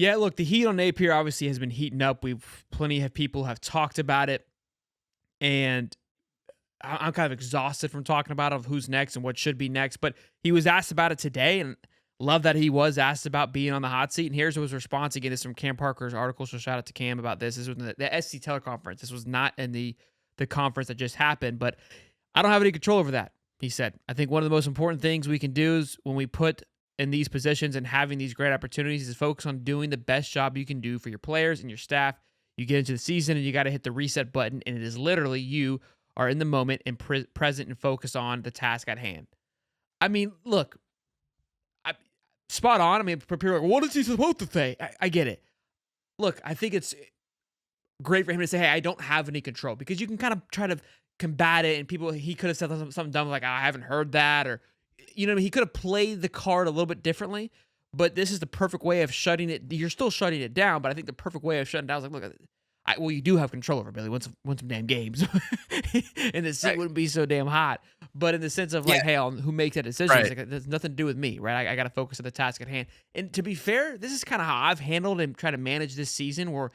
Yeah, look, the heat on Napier obviously has been heating up. Plenty of people have talked about it, and I'm kind of exhausted from talking about of who's next and what should be next. But he was asked about it today, and love that he was asked about being on the hot seat. And here's his response again. This is from Cam Parker's article. So shout out to Cam about this. This was in the SC teleconference. This was not in the conference that just happened, but I don't have any control over that. He said, I think one of the most important things we can do is when we put in these positions and having these great opportunities is focus on doing the best job you can do for your players and your staff. You get into the season and you got to hit the reset button, and it is literally you are in the moment and present and focus on the task at hand. I mean, look, spot on. I mean, people are like, what is he supposed to say? I get it. Look, I think it's great for him to say, hey, I don't have any control, because you can kind of try to combat it, and he could have said something dumb like, I haven't heard that, or, you know, he could have played the card a little bit differently, but this is the perfect way of shutting it. You're still shutting it down, but I think the perfect way of shutting down is like, look, well, you do have control over Billy. Win some damn games, and the seat wouldn't be so damn hot. But in the sense of like, hey, who makes that decision? It's like, there's nothing to do with me, right? I got to focus on the task at hand. And to be fair, this is kind of how I've handled and try to manage this season, where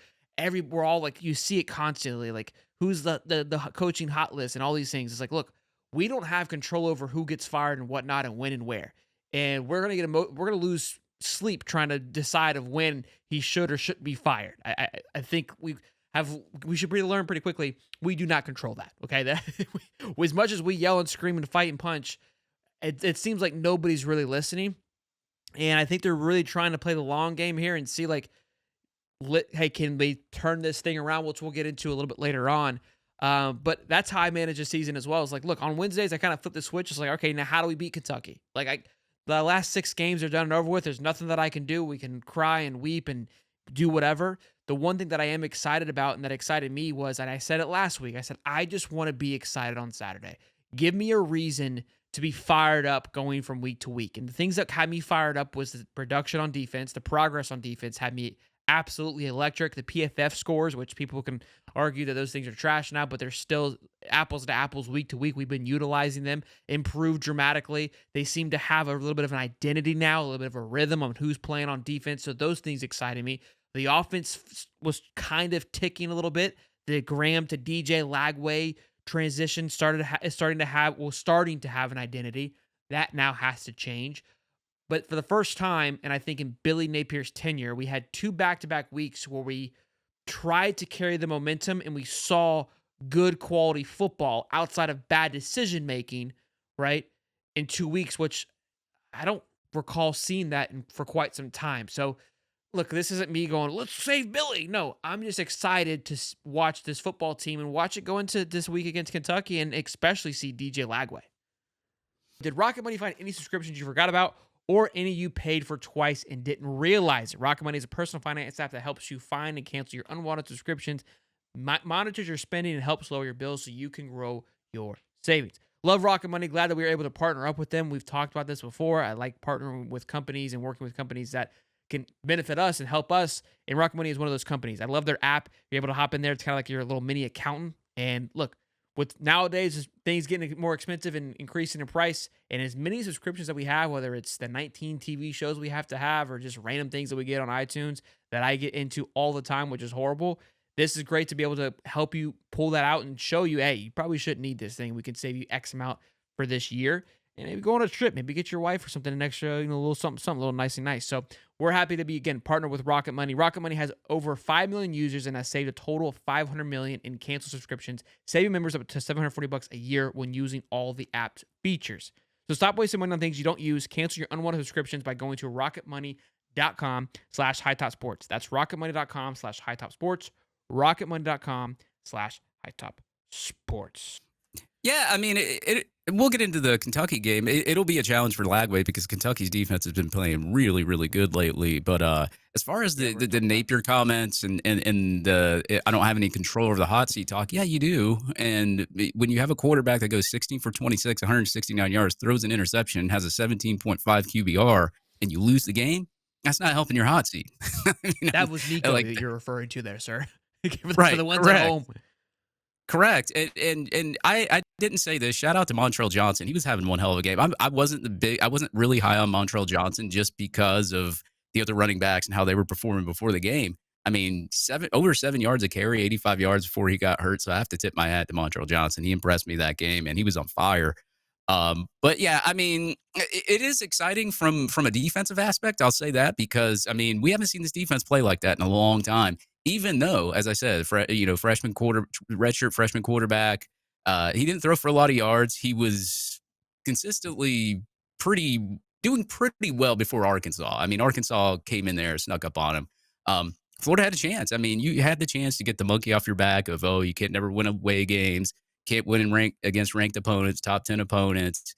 we're all like, you see it constantly, like who's the coaching hot list and all these things. It's like, look, we don't have control over who gets fired and whatnot and when and where, and we're gonna lose sleep trying to decide of when he should or shouldn't be fired. I think we should learn pretty quickly. We do not control that. Okay, that as much as we yell and scream and fight and punch, it seems like nobody's really listening, and I think they're really trying to play the long game here and see like, hey, can they turn this thing around, which we'll get into a little bit later on. But that's how I manage a season as well. It's like, look, on Wednesdays I kind of flip the switch. It's like, okay, now how do we beat Kentucky? Like the last 6 games are done and over with. There's nothing that I can do. We can cry and weep and do whatever. The one thing that I am excited about and that excited me was, and I said it last week, I said, I just want to be excited on Saturday. Give me a reason to be fired up going from week to week. And the things that had me fired up was the production on defense, the progress on defense had me absolutely electric. The PFF scores, which people can argue that those things are trash now, but they're still apples to apples week to week. We've been utilizing them, improved dramatically. They seem to have a little bit of an identity now, a little bit of a rhythm on who's playing on defense. So those things excited me. The offense was kind of ticking a little bit. The Graham to DJ Lagway transition starting to have an identity. That now has to change. But for the first time, and I think in Billy Napier's tenure, we had 2 back-to-back weeks where we tried to carry the momentum and we saw good quality football outside of bad decision-making, right, in 2 weeks, which I don't recall seeing that for quite some time. So, look, this isn't me going, let's save Billy. No, I'm just excited to watch this football team and watch it go into this week against Kentucky and especially see DJ Lagway. Did Rocket Money find any subscriptions you forgot about, or any you paid for twice and didn't realize it? Rocket Money is a personal finance app that helps you find and cancel your unwanted subscriptions, monitors your spending, and helps lower your bills so you can grow your savings. Love Rocket Money. Glad that we were able to partner up with them. We've talked about this before. I like partnering with companies and working with companies that can benefit us and help us, and Rocket Money is one of those companies. I love their app. You're able to hop in there. It's kind of like your little mini accountant. And look, with nowadays things getting more expensive and increasing in price, and as many subscriptions that we have, whether it's the 19 TV shows we have to have or just random things that we get on iTunes that I get into all the time, which is horrible, this is great to be able to help you pull that out and show you, hey, you probably shouldn't need this thing. We can save you X amount for this year. And maybe go on a trip, maybe get your wife or something an extra, a little something, a little nice and nice. So we're happy to be, again, partnered with Rocket Money. Rocket Money has over 5 million users and has saved a total of $500 million in canceled subscriptions, saving members up to $740 a year when using all the app's features. So stop wasting money on things you don't use. Cancel your unwanted subscriptions by going to rocketmoney.com/hightopsports. That's rocketmoney.com/hightopsports. rocketmoney.com/hightopsports. Yeah, I mean, we'll get into the Kentucky game. It'll be a challenge for Lagway because Kentucky's defense has been playing really, really good lately. But as far as the Napier comments and the I don't have any control over the hot seat talk, yeah, you do. And when you have a quarterback that goes 16 for 26, 169 yards, throws an interception, has a 17.5 QBR, and you lose the game, that's not helping your hot seat. That was Nico that you're referring to there, sir. Right, for the ones at home. Correct. And I didn't say this. Shout out to Montrell Johnson. He was having one hell of a game. I wasn't really high on Montrell Johnson just because of the other running backs and how they were performing before the game. I mean, over 7 yards a carry, 85 yards before he got hurt. So I have to tip my hat to Montreal Johnson. He impressed me that game, and he was on fire. But yeah, I mean, it is exciting from a defensive aspect. I'll say that because I mean, we haven't seen this defense play like that in a long time. Even though, as I said, redshirt freshman quarterback, he didn't throw for a lot of yards. He was consistently pretty doing pretty well before Arkansas. I mean, Arkansas came in there, snuck up on him. Florida had a chance. I mean, you had the chance to get the monkey off your back of, oh, you can't never win away games, can't win in against ranked opponents, top 10 opponents.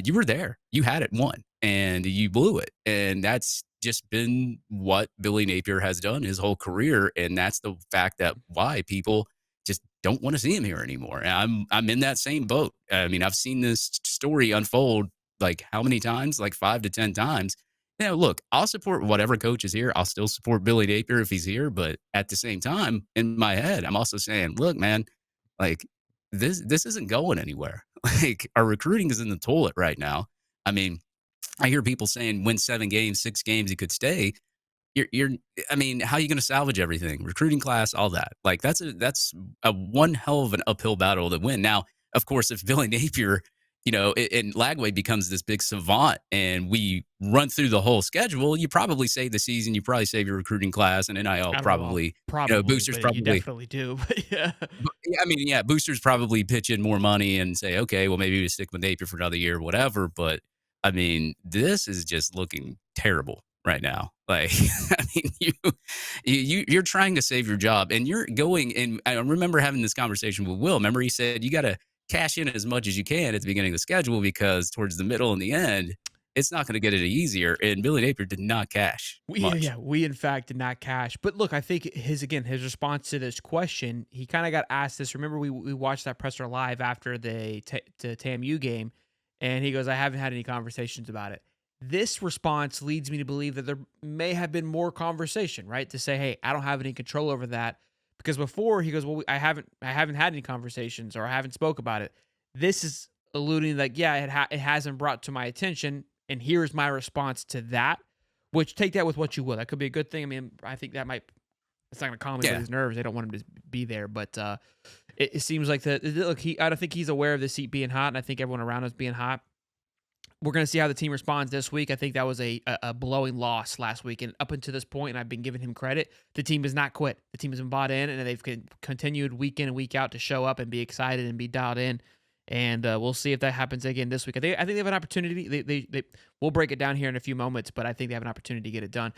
You were there. You had it won and you blew it. And that's just been what Billy Napier has done his whole career. And that's the fact that why people just don't want to see him here anymore. And I'm in that same boat. I mean, I've seen this story unfold like how many times? Like 5 to 10 times. Look, I'll support whatever coach is here. I'll still support Billy Napier if he's here. But at the same time, in my head, I'm also saying, look, man, like this isn't going anywhere. Like our recruiting is in the toilet right now. I mean, I hear people saying win 7 games, 6 games, he could stay. You're I mean, how are you gonna salvage everything? Recruiting class, all that. Like that's a one hell of an uphill battle to win. Now, of course, if Billy Napier, and Lagway becomes this big savant and we run through the whole schedule, you probably save the season, you probably save your recruiting class and NIL I don't know about probably, probably, boosters but you probably definitely do. But yeah. yeah, I mean, yeah, boosters probably pitch in more money and say, okay, well, maybe we stick with Napier for another year, whatever. But I mean, this is just looking terrible right now. Like, I mean, you're trying to save your job, and you're going. And I remember having this conversation with Will. Remember, he said you got to cash in as much as you can at the beginning of the schedule because towards the middle and the end, it's not going to get any easier. And Billy Napier did not cash much. We in fact did not cash. But look, I think his response to this question, he kind of got asked this. Remember, we watched that presser live after the TAMU game, and he goes, "I haven't had any conversations about it." This response leads me to believe that there may have been more conversation, right? To say, "Hey, I don't have any control over that," because before he goes, "Well, I haven't had any conversations, or I haven't spoke about it." This is alluding like, yeah, it hasn't brought to my attention, and here's my response to that. Which take that with what you will. That could be a good thing. I mean, I think it's not going to calm Yeah, anybody's nerves. They don't want him to be there, but it seems like I don't think he's aware of the seat being hot, and I think everyone around us being hot. We're going to see how the team responds this week. I think that was a blowing loss last week, and up until this point, and I've been giving him credit, the team has not quit. The team has been bought in, and they've continued week in and week out to show up and be excited and be dialed in. And we'll see if that happens again this week. I think they have an opportunity. We'll break it down here in a few moments, but I think they have an opportunity to get it done.